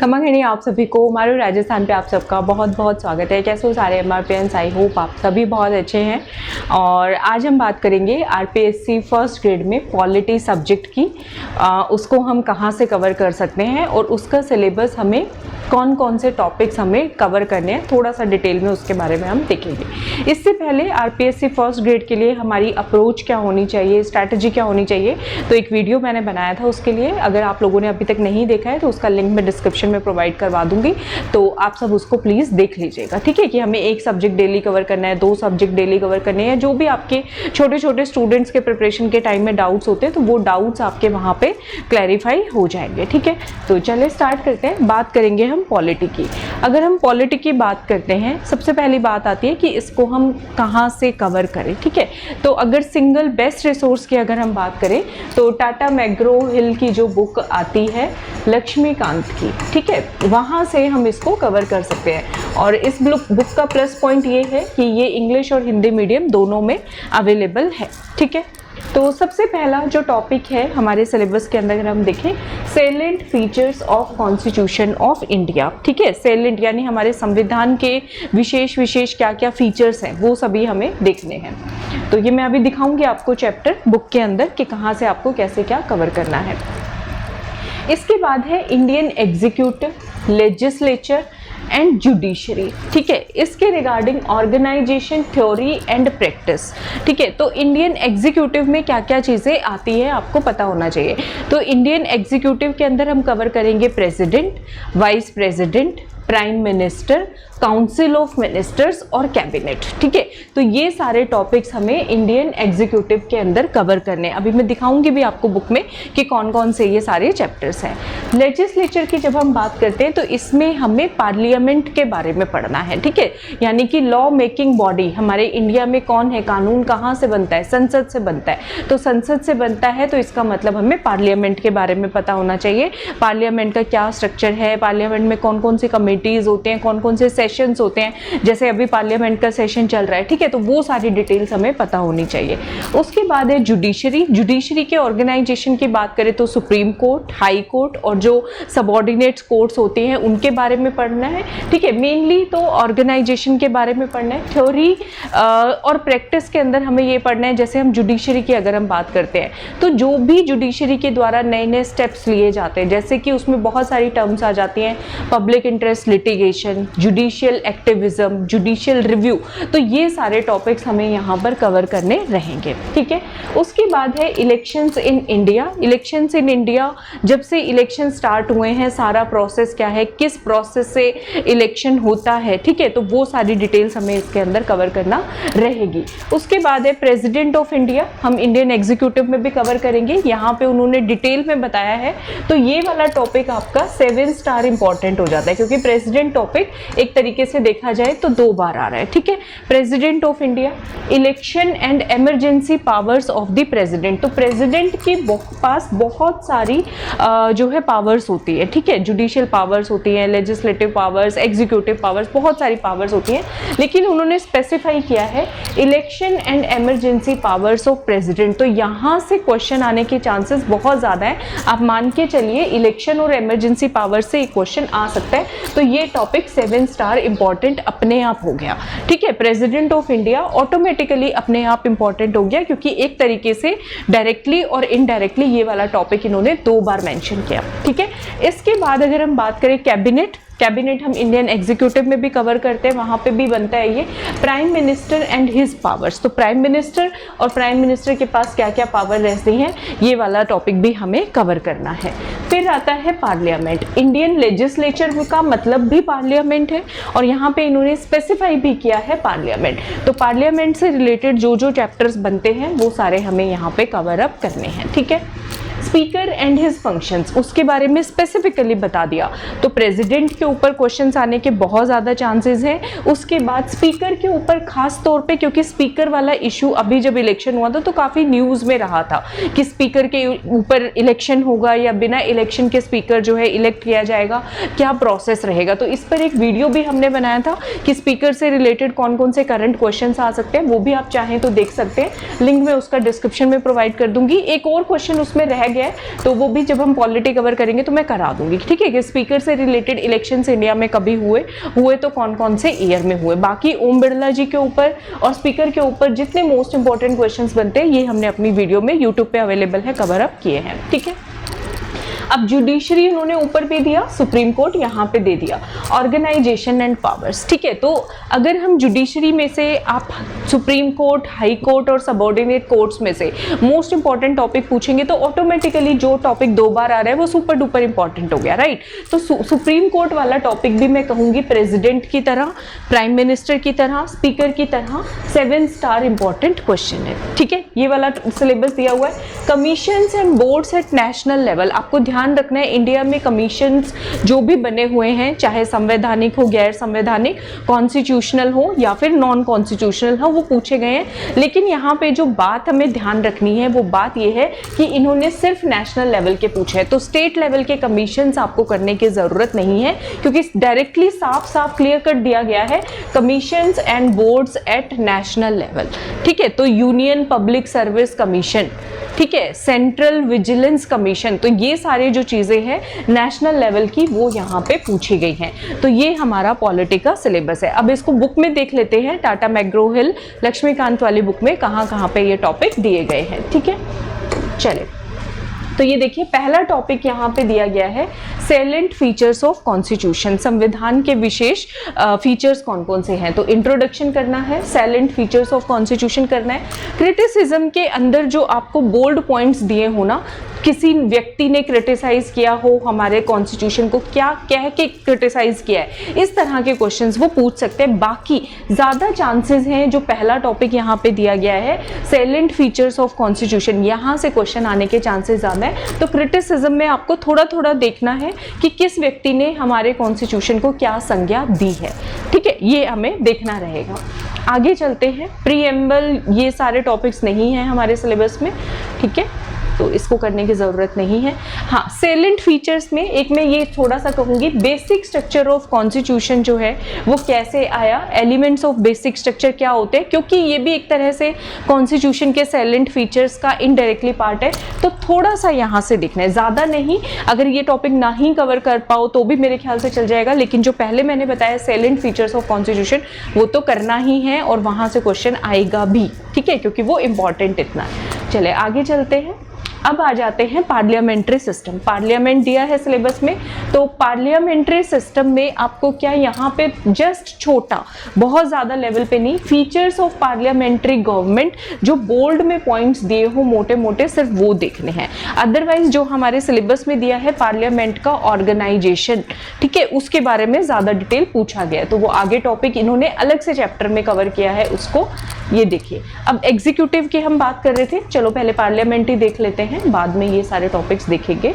खमागणी आप सभी को हमारे राजस्थान पे आप सबका बहुत बहुत स्वागत है। कैसे हो सारे एमआरपीएंस? आई होप आप सभी बहुत अच्छे हैं। और आज हम बात करेंगे आरपीएससी फर्स्ट ग्रेड में पॉलिटी सब्जेक्ट की। उसको हम कहाँ से कवर कर सकते हैं और उसका सिलेबस हमें कौन कौन से टॉपिक्स हमें कवर करने हैं, थोड़ा सा डिटेल में उसके बारे में हम देखेंगे। इससे पहले आरपीएससी फर्स्ट ग्रेड के लिए हमारी अप्रोच क्या होनी चाहिए, स्ट्रैटेजी क्या होनी चाहिए, तो एक वीडियो मैंने बनाया था उसके लिए। अगर आप लोगों ने अभी तक नहीं देखा है तो उसका लिंक मैं डिस्क्रिप्शन में प्रोवाइड करवा दूंगी, तो आप सब उसको प्लीज़ देख लीजिएगा। ठीक है कि हमें एक सब्जेक्ट डेली कवर करना है, 2 सब्जेक्ट डेली कवर करने हैं, जो भी आपके छोटे छोटे स्टूडेंट्स के प्रिपरेशन के टाइम में डाउट्स होते हैं तो वो डाउट्स आपके वहाँ पे क्लैरिफाई हो जाएंगे। ठीक है, तो चलिए स्टार्ट करते हैं। बात करेंगे हम पॉलिटी की। अगर हम पॉलिटी की बात करते हैं, सबसे पहली बात आती है कि इसको हम कहाँ से कवर करें। ठीक है, तो अगर सिंगल बेस्ट रिसोर्स की अगर हम बात करें तो टाटा मैग्रो हिल की जो बुक आती है लक्ष्मीकांत की, ठीक है, वहाँ से हम इसको कवर कर सकते हैं। और इस बुक का प्लस पॉइंट ये है कि ये इंग्लिश और हिंदी मीडियम दोनों में अवेलेबल है। ठीक है, तो सबसे पहला जो टॉपिक है हमारे सिलेबस के अंदर अगर हम देखें, salient features of constitution of India. ठीक है, सैलेंट यानी हमारे संविधान के विशेष क्या क्या फीचर्स हैं वो सभी हमें देखने हैं। तो ये मैं अभी दिखाऊंगी आपको चैप्टर बुक के अंदर कि कहाँ से आपको कैसे क्या कवर करना है। इसके बाद है Indian executive, legislature and judiciary. ठीक है, इसके regarding organisation, theory and practice. ठीक है, तो इंडियन एग्जीक्यूटिव में क्या क्या चीज़ें आती है आपको पता होना चाहिए। तो इंडियन एग्जीक्यूटिव के अंदर हम कवर करेंगे president, vice president, prime minister, council of ministers और कैबिनेट। ठीक है, तो ये सारे टॉपिक्स हमें इंडियन एग्जीक्यूटिव के अंदर कवर करने हैं। अभी मैं दिखाऊंगी भी आपको बुक में कि कौन कौन से ये सारे चैप्टर्स हैं। लेजिस्लेचर की जब हम बात करते हैं तो इसमें हमें पार्लियामेंट के बारे में पढ़ना है। ठीक है, यानी कि लॉ मेकिंग बॉडी हमारे इंडिया में कौन है, कानून कहाँ से बनता है, संसद से बनता है। तो संसद से बनता है तो इसका मतलब हमें पार्लियामेंट के बारे में पता होना चाहिए। पार्लियामेंट का क्या स्ट्रक्चर है, पार्लियामेंट में कौन कौन सी कमेटीज होते हैं, कौन कौन से सेशंस होते हैं, जैसे अभी पार्लियामेंट का सेशन चल रहा है। ठीक है, तो वो सारी डिटेल्स हमें पता होनी चाहिए। उसके बाद है जुडिशरी। जुडिशरी के ऑर्गेनाइजेशन की बात करें तो सुप्रीम कोर्ट, हाई कोर्ट और जो सबऑर्डिनेट कोर्ट्स होते हैं उनके बारे में पढ़ना है। ठीक है, मेनली तो ऑर्गेनाइजेशन के बारे में पढ़ना है। थ्योरी और प्रैक्टिस के अंदर हमें ये पढ़ना है, जैसे हम जुडिशरी की अगर हम बात करते हैं तो जो भी जुडिशरी के द्वारा नए नए स्टेप्स लिए जाते हैं, जैसे कि उसमें बहुत सारी टर्म्स आ जाती हैं, public interest litigation, judicial activism, judicial review, तो ये सारे टॉपिक्स हमें यहाँ पर कवर करने रहेंगे। ठीक है, उसके बाद है elections in India. Elections in India, जब से इलेक्शन स्टार्ट हुए हैं, सारा प्रोसेस क्या है, किस प्रोसेस से इलेक्शन होता है। ठीक है, तो वो सारी डिटेल्स हमें इसके अंदर कवर करना रहेगी। उसके बाद है प्रेसिडेंट ऑफ इंडिया, हम इंडियन एग्जीक्यूटिव में भी कवर करेंगे। यहाँ पे उन्होंने डिटेल में बताया है, तो ये वाला टॉपिक आपका 7 स्टार इंपॉर्टेंट हो जाता है, क्योंकि प्रेसिडेंट टॉपिक एक तरीके से देखा जाए तो 2 बार आ रहा है। ठीक है, president of India, election and emergency powers of the president. तो प्रेसिडेंट के पास बहुत सारी जो है पावर्स होती है। ठीक है, जुडिशियल पावर्स होती हैं, लेजिस्लेटिव पावर्स, एग्जीक्यूटिव पावर्स, बहुत सारी पावर्स होती हैं, लेकिन उन्होंने स्पेसिफाई किया है election and emergency powers of president. तो यहाँ से क्वेश्चन आने के चांसेस बहुत ज़्यादा है। आप मान के चलिए इलेक्शन और इमरजेंसी पावर से एक क्वेश्चन आ सकता है, तो ये टॉपिक 7 स्टार इंपॉर्टेंट अपने आप हो गया। ठीक है, प्रेसिडेंट ऑफ इंडिया ऑटोमेटिकली अपने आप इंपॉर्टेंट हो गया, क्योंकि एक तरीके से डायरेक्टली और इनडायरेक्टली ये वाला टॉपिक इन्होंने 2 बार मेंशन किया। ठीक है, इसके बाद अगर हम बात करें कैबिनेट, कैबिनेट हम इंडियन एग्जीक्यूटिव में भी कवर करते हैं, वहाँ पे भी बनता है ये prime minister and his powers. तो प्राइम मिनिस्टर और प्राइम मिनिस्टर के पास क्या क्या पावर रहती हैं, ये वाला टॉपिक भी हमें कवर करना है। फिर आता है पार्लियामेंट। इंडियन लेजिस्लेचर का मतलब भी पार्लियामेंट है, और यहाँ पे इन्होंने स्पेसिफाई भी किया है पार्लियामेंट। तो पार्लियामेंट से रिलेटेड जो जो चैप्टर्स बनते हैं वो सारे हमें यहाँ पे कवर अप करने हैं। ठीक है, स्पीकर एंड हिज फंक्शंस, उसके बारे में स्पेसिफिकली बता दिया। तो प्रेसिडेंट के ऊपर क्वेश्चंस आने के बहुत ज़्यादा चांसेस हैं। उसके बाद स्पीकर के ऊपर खास तौर पे, क्योंकि स्पीकर वाला इशू अभी जब इलेक्शन हुआ था तो काफ़ी न्यूज़ में रहा था कि स्पीकर के ऊपर इलेक्शन होगा या बिना इलेक्शन के स्पीकर जो है इलेक्ट किया जाएगा, क्या प्रोसेस रहेगा। तो इस पर एक वीडियो भी हमने बनाया था कि स्पीकर से रिलेटेड कौन कौन से करंट क्वेश्चन आ सकते हैं, वो भी आप चाहें तो देख सकते हैं। लिंक में उसका डिस्क्रिप्शन में प्रोवाइड कर दूंगी। एक और क्वेश्चन उसमें रह गया है, तो वो भी जब हम पॉलिटी कवर करेंगे तो मैं करा दूंगी, ठीक है, कि स्पीकर से रिलेटेड इलेक्शंस इंडिया में कभी हुए तो कौन कौन से ईयर में हुए। बाकी ओम बिरला जी के ऊपर और स्पीकर के ऊपर जितने मोस्ट इंपॉर्टेंट क्वेश्चंस बनते हैं ये हमने अपनी वीडियो में यूट्यूब पे अवेलेबल है, कवर अप किए हैं, ठीक है। अब जुडिशरी उन्होंने ऊपर भी दिया, सुप्रीम कोर्ट यहाँ पे दे दिया, ऑर्गेनाइजेशन एंड पावर्स, ठीक है। तो अगर हम जुडिशरी में से आप सुप्रीम कोर्ट, हाई कोर्ट और सबऑर्डिनेट कोर्ट्स में से मोस्ट इंपॉर्टेंट टॉपिक पूछेंगे तो ऑटोमेटिकली जो टॉपिक 2 बार आ रहा है वो सुपर डुपर इंपॉर्टेंट हो गया, राइट। तो सुप्रीम कोर्ट वाला टॉपिक भी मैं कहूँगी प्रेसिडेंट की तरह, प्राइम मिनिस्टर की तरह, स्पीकर की तरह 7 स्टार इंपॉर्टेंट क्वेश्चन है, ठीक है। ये वाला सिलेबस दिया हुआ है। Commissions and boards at national level, आपको ध्यान रखना है इंडिया में कमीशंस जो भी बने हुए हैं, चाहे संवैधानिक हो, गैर संवैधानिक, कॉन्स्टिट्यूशनल हो या फिर नॉन कॉन्स्टिट्यूशनल हो, वो पूछे गए हैं। लेकिन यहाँ पे जो बात हमें ध्यान रखनी है वो बात ये है कि इन्होंने सिर्फ नेशनल लेवल के पूछे हैं, तो स्टेट लेवल के कमीशंस आपको करने की जरूरत नहीं है, क्योंकि डायरेक्टली साफ साफ क्लियर कर दिया गया है commissions and boards at national level, ठीक है। तो यूनियन पब्लिक सर्विस कमीशन, ठीक है, सेंट्रल विजिलेंस कमीशन, तो ये सारे जो चीजें हैं नेशनल लेवल की वो यहाँ पे पूछी गई हैं। तो ये हमारा पॉलिटी का सिलेबस है। अब इसको बुक में देख लेते हैं, टाटा मैग्रो हिल लक्ष्मीकांत वाली बुक में कहाँ पे ये टॉपिक दिए गए हैं, ठीक है। चले, तो ये देखिए पहला टॉपिक यहाँ पे दिया गया है सैलेंट फीचर्स ऑफ कॉन्स्टिट्यूशन, संविधान के विशेष फीचर्स कौन कौन से हैं। तो इंट्रोडक्शन करना है, सैलेंट फीचर्स ऑफ कॉन्स्टिट्यूशन करना है, क्रिटिसिज्म के अंदर जो आपको बोल्ड पॉइंट्स दिए हो ना, किसी व्यक्ति ने क्रिटिसाइज किया हो हमारे कॉन्स्टिट्यूशन को, क्या कह के क्रिटिसाइज किया है, इस तरह के क्वेश्चंस वो पूछ सकते हैं। बाकी ज़्यादा चांसेस हैं, जो पहला टॉपिक यहाँ पे दिया गया है सैलेंट फीचर्स ऑफ कॉन्स्टिट्यूशन, यहाँ से क्वेश्चन आने के चांसेस ज़्यादा है। तो क्रिटिसिज्म में आपको थोड़ा थोड़ा देखना है कि किस व्यक्ति ने हमारे कॉन्स्टिट्यूशन को क्या संज्ञा दी है, ठीक है, ये हमें देखना रहेगा। आगे चलते हैं, प्रीएम्बल, ये सारे टॉपिक्स नहीं हैं हमारे सिलेबस में, ठीक है, तो इसको करने की ज़रूरत नहीं है। हाँ, सैलेंट फीचर्स में एक मैं ये थोड़ा सा कहूँगी, बेसिक स्ट्रक्चर ऑफ कॉन्स्टिट्यूशन जो है वो कैसे आया, एलिमेंट्स ऑफ बेसिक स्ट्रक्चर क्या होते हैं, क्योंकि ये भी एक तरह से कॉन्स्टिट्यूशन के सैलेंट फीचर्स का इनडायरेक्टली पार्ट है, तो थोड़ा सा यहाँ से देखना है, ज़्यादा नहीं। अगर ये टॉपिक ना ही कवर कर पाओ तो भी मेरे ख्याल से चल जाएगा, लेकिन जो पहले मैंने बताया सैलेंट फीचर्स ऑफ कॉन्स्टिट्यूशन वो तो करना ही है और वहाँ से क्वेश्चन आएगा भी, ठीक है, क्योंकि वो इंपॉर्टेंट इतना है। चले आगे चलते हैं। अब आ जाते हैं पार्लियामेंट्री सिस्टम, पार्लियामेंट दिया है सिलेबस में, तो पार्लियामेंट्री सिस्टम में आपको क्या यहाँ पे जस्ट छोटा, बहुत ज़्यादा लेवल पे नहीं, फीचर्स ऑफ पार्लियामेंट्री गवर्नमेंट, जो बोल्ड में पॉइंट्स दिए हो मोटे मोटे, सिर्फ वो देखने हैं। अदरवाइज जो हमारे सिलेबस में दिया है पार्लियामेंट का ऑर्गेनाइजेशन, ठीक है, उसके बारे में ज़्यादा डिटेल पूछा गया है, तो वो आगे टॉपिक इन्होंने अलग से चैप्टर में कवर किया है, उसको ये देखिए। अब एग्जीक्यूटिव की हम बात कर रहे थे, चलो पहले पार्लियामेंट ही देख लेते हैं, बाद में ये सारे टॉपिक्स देखेंगे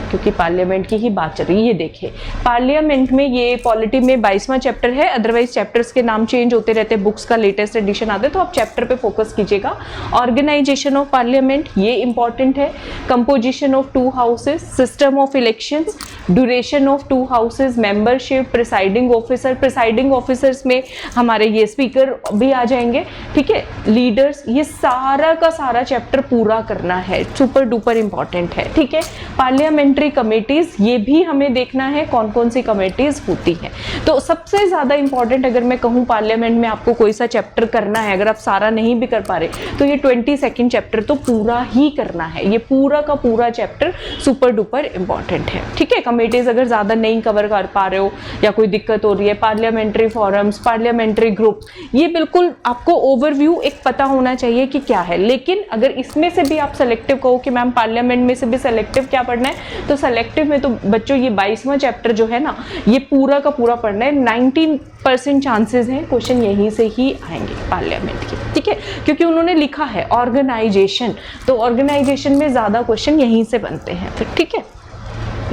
क्योंकि पार्लियामेंट की ही बात चल रही है। ये देखिए पार्लियामेंट में ये पॉलिटी में 22वां चैप्टर है, अदरवाइज चैप्टर्स के नाम चेंज होते रहते हैं, बुक्स का लेटेस्ट एडिशन आता है, तो आप चैप्टर पे फोकस कीजिएगा। ऑर्गेनाइजेशन ऑफ पार्लियामेंट ये इंपॉर्टेंट है, composition of 2 houses, system of elections, duration of 2 houses, membership, presiding officer, presiding officers में हमारे ये स्पीकर भी आ जाएंगे, ठीक है, लीडर्स, ये सारा का सारा चैप्टर पूरा करना है, सुपर डुपर इंपॉर्टेंट है, ठीक है। पार्लियामेंट्री कमेटीज, ये भी हमें देखना है कौन कौन सी कमेटीज होती हैं। तो सबसे ज्यादा इंपॉर्टेंट अगर मैं कहूँ पार्लियामेंट में आपको कोई सा चैप्टर करना है, अगर आप सारा नहीं भी कर पा रहे तो ये 22nd चैप्टर तो पूरा ही करना है, ये पूरा का पूरा चैप्टर सुपर डुपर इंपॉर्टेंट है, ठीक है। कमेटीज अगर ज्यादा नहीं कवर कर पा रहे हो या कोई दिक्कत हो रही है, पार्लियामेंट्री फॉरम्स, पार्लियामेंट्री ग्रुप, ये बिल्कुल आपको ओवरव्यू एक पता होना चाहिए कि क्या है। लेकिन अगर इसमें से भी आप सेलेक्टिव कहो कि मैम पार्लियामेंट में से भी सेलेक्टिव क्या पढ़ना है, तो सेलेक्टिव में तो बच्चों ये 22वां चैप्टर जो है ना, ये पूरा का पूरा पढ़ना है। 19% चांसेस हैं क्वेश्चन यहीं से ही आएंगे पार्लियामेंट के, ठीक है, क्योंकि उन्होंने लिखा है ऑर्गेनाइजेशन, तो ऑर्गेनाइजेशन में ज्यादा क्वेश्चन यहीं से बनते हैं फिर, ठीक है,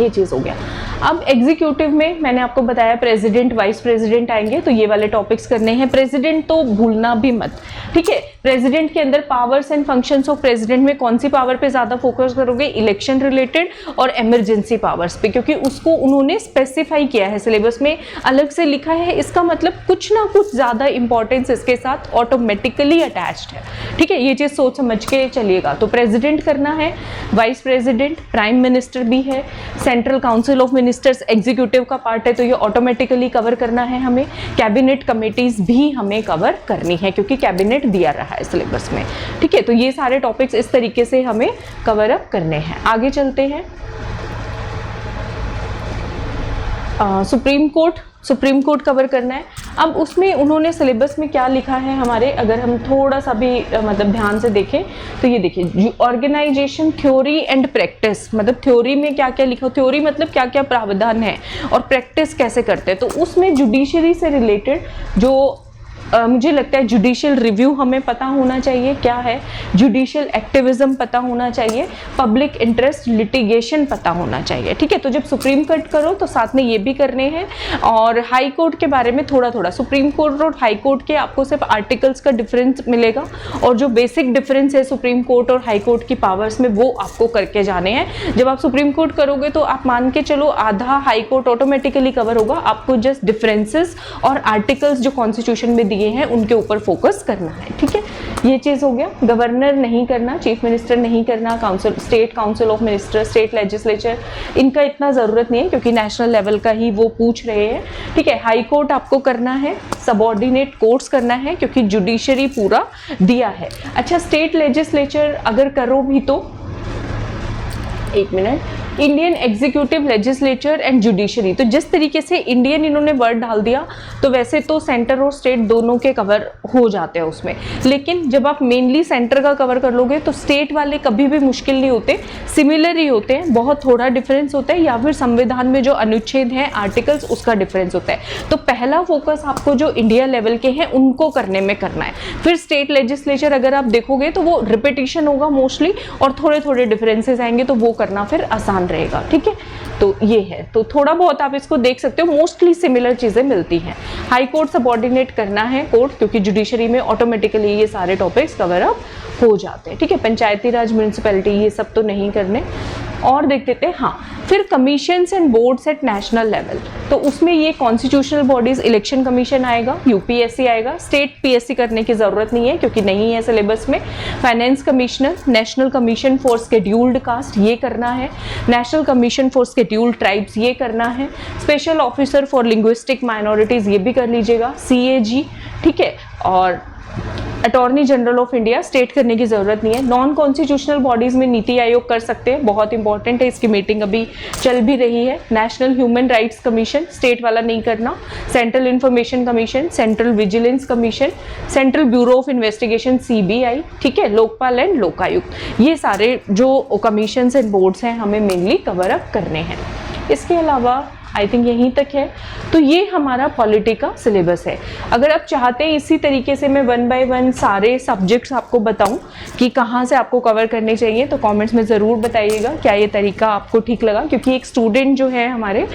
ये चीज हो गया। अब एग्जीक्यूटिव में मैंने आपको बताया प्रेसिडेंट वाइस प्रेसिडेंट आएंगे, तो ये वाले टॉपिक्स करने हैं। प्रेसिडेंट तो भूलना भी मत, ठीक है। प्रेसिडेंट के अंदर powers and functions of president में कौन सी पावर पे ज्यादा फोकस करोगे? इलेक्शन रिलेटेड और इमरजेंसी पावर्स पे, क्योंकि उसको उन्होंने स्पेसिफाई किया है, सिलेबस में अलग से लिखा है। इसका मतलब कुछ ना कुछ ज्यादा इंपॉर्टेंस इसके साथ ऑटोमेटिकली अटैच्ड है, ठीक है। ये चीज सोच समझ के चलिएगा। तो प्रेसिडेंट करना है, वाइस प्रेसिडेंट, प्राइम मिनिस्टर भी है, central council of ministers executive का पार्ट है, तो ये ऑटोमेटिकली कवर करना है हमें। कैबिनेट कमिटीज भी हमें कवर करनी है, क्योंकि कैबिनेट दिया रहा है सिलेबस में, ठीक है। तो ये सारे टॉपिक्स इस तरीके से हमें कवर अप करने हैं। आगे चलते हैं। सुप्रीम कोर्ट कवर करना है। अब उसमें उन्होंने सिलेबस में क्या लिखा है हमारे, अगर हम थोड़ा सा भी मतलब ध्यान से देखें तो ये देखिए, ऑर्गेनाइजेशन थ्योरी एंड प्रैक्टिस, मतलब थ्योरी में क्या क्या लिखा, थ्योरी मतलब क्या क्या प्रावधान है और प्रैक्टिस कैसे करते हैं। तो उसमें जुडिशरी से रिलेटेड जो मुझे लगता है जुडिशियल रिव्यू हमें पता होना चाहिए क्या है, जुडिशियल एक्टिविज्म पता होना चाहिए, पब्लिक इंटरेस्ट लिटिगेशन पता होना चाहिए, ठीक है। तो जब सुप्रीम कोर्ट करो तो साथ में ये भी करने हैं। और हाई कोर्ट के बारे में थोड़ा थोड़ा, सुप्रीम कोर्ट और हाई कोर्ट के आपको सिर्फ आर्टिकल्स का डिफरेंस मिलेगा, और जो बेसिक डिफरेंस है सुप्रीम कोर्ट और हाई कोर्ट की पावर्स में, वो आपको करके जाने हैं। जब आप सुप्रीम कोर्ट करोगे तो आप मान के चलो आधा हाई कोर्ट ऑटोमेटिकली कवर होगा, आपको जस्ट डिफरेंसेस और आर्टिकल्स जो कॉन्स्टिट्यूशन में हैं उनके ऊपर फोकस करना है, ठीक है। ये चीज हो गया। गवर्नर नहीं करना, चीफ मिनिस्टर नहीं करना, council, state council of minister, state legislature, इनका इतना जरूरत नहीं है क्योंकि नेशनल लेवल का ही वो पूछ रहे हैं, ठीक है। हाई कोर्ट आपको करना है, सबऑर्डिनेट कोर्ट्स करना है क्योंकि जुडिशरी पूरा दिया है। अच्छा, स्टेट लेजिस्लेचर अगर करो भी तो, एक minute, Indian executive legislature and judiciary, तो जिस तरीके से इंडियन इन्होंने वर्ड डाल दिया तो वैसे तो सेंटर और स्टेट दोनों के कवर हो जाते हैं उसमें, लेकिन जब आप मेनली सेंटर का कवर कर लोगे तो स्टेट वाले कभी भी मुश्किल नहीं होते, सिमिलर ही होते हैं, बहुत थोड़ा डिफरेंस होता है, या फिर संविधान में जो अनुच्छेद हैं आर्टिकल्स उसका डिफरेंस होता है। तो पहला फोकस आपको जो इंडिया लेवल के हैं उनको करने में करना है। फिर स्टेट लेजिस्लेचर अगर आप देखोगे तो वो रिपीटिशन होगा मोस्टली, और थोड़े थोड़े डिफरेंसेस आएंगे तो वो करना फिर आसान रहेगा, ठीक है। तो ये है, तो थोड़ा बहुत आप इसको देख सकते हो, मोस्टली सिमिलर चीजें मिलती हैं। हाई कोर्ट सबऑर्डिनेट करना है कोर्ट, क्योंकि जुडिशरी में ऑटोमेटिकली ये सारे टॉपिक्स कवर अप हो जाते हैं, ठीक है। पंचायती राज, म्यूनिसिपैलिटी, ये सब तो नहीं करने। और देख लेते हैं, हाँ, फिर commissions and boards at national level, तो उसमें ये कॉन्स्टिट्यूशनल बॉडीज, इलेक्शन कमीशन आएगा, यूपीएससी आएगा, स्टेट पीएससी करने की जरूरत नहीं है क्योंकि नहीं है सिलेबस में। Finance commissioner, national commission for scheduled caste, ये करना है, national commission for scheduled tribes, ये करना है, special officer for linguistic minorities, ये भी कर लीजिएगा, सीएजी, ठीक है। और attorney general of India, state करने की जरूरत नहीं है। नॉन कॉन्स्टिट्यूशनल बॉडीज में नीति आयोग कर सकते हैं, बहुत इंपॉर्टेंट है, इसकी मीटिंग अभी चल भी रही है। National human rights commission, state वाला नहीं करना। Central information commission, central vigilance commission, central bureau of investigation, CBI, ठीक है, लोकपाल एंड लोकायुक्त, ये सारे जो कमीशन एंड बोर्ड्स हैं हमें मेनली कवर अप करने हैं। इसके अलावा आई थिंक यहीं तक है। तो ये हमारा पॉलिटी का सिलेबस है। अगर आप चाहते हैं इसी तरीके से मैं 1 बाय 1 सारे सब्जेक्ट्स आपको बताऊं कि कहाँ से आपको कवर करने चाहिए, तो कमेंट्स में ज़रूर बताइएगा क्या ये तरीका आपको ठीक लगा, क्योंकि एक स्टूडेंट जो है हमारे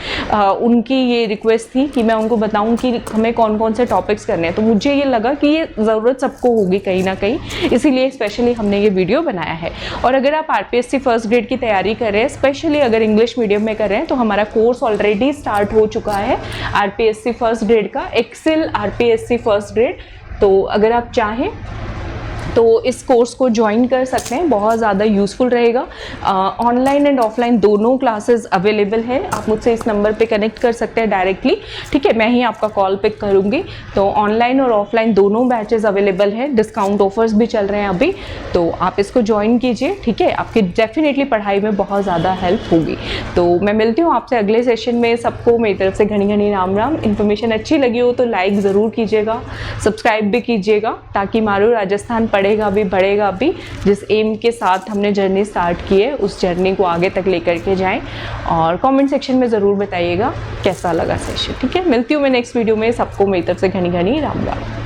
उनकी ये रिक्वेस्ट थी कि मैं उनको बताऊं कि हमें कौन कौन से टॉपिक्स करने हैं, तो मुझे ये लगा कि ये ज़रूरत सबको होगी कहीं ना कहीं, इसीलिए स्पेशली हमने ये वीडियो बनाया है। और अगर आप आरपीएससी फर्स्ट ग्रेड की तैयारी कर रहे हैं, स्पेशली अगर इंग्लिश मीडियम में कर रहे हैं, तो हमारा कोर्स ऑलरेडी स्टार्ट हो चुका है आरपीएससी फर्स्ट ग्रेड का, एक्सेल आरपीएससी फर्स्ट ग्रेड। तो अगर आप चाहें तो इस कोर्स को ज्वाइन कर सकते हैं, बहुत ज़्यादा यूज़फुल रहेगा। ऑनलाइन एंड ऑफलाइन दोनों क्लासेस अवेलेबल है, आप मुझसे इस नंबर पे कनेक्ट कर सकते हैं डायरेक्टली, ठीक है, मैं ही आपका कॉल पिक करूँगी। तो ऑनलाइन और ऑफलाइन दोनों बैचेस अवेलेबल हैं, डिस्काउंट ऑफर्स भी चल रहे हैं अभी, तो आप इसको ज्वाइन कीजिए, ठीक है, आपकी डेफिनेटली पढ़ाई में बहुत ज़्यादा हेल्प होगी। तो मैं मिलती हूँ आपसे अगले सेशन में। सबको मेरी तरफ से घनी घनी राम राम। इन्फॉर्मेशन अच्छी लगी हो तो लाइक ज़रूर कीजिएगा, सब्सक्राइब भी कीजिएगा, ताकि मारू राजस्थान पढ़ेगा भी बढ़ेगा भी, जिस एम के साथ हमने जर्नी स्टार्ट की है उस जर्नी को आगे तक लेकर के जाएं। और कमेंट सेक्शन में ज़रूर बताइएगा कैसा लगा सेशन, ठीक है। मिलती हूँ मैं नेक्स्ट वीडियो में। सबको मेरी तरफ से घनी घनी राम राम।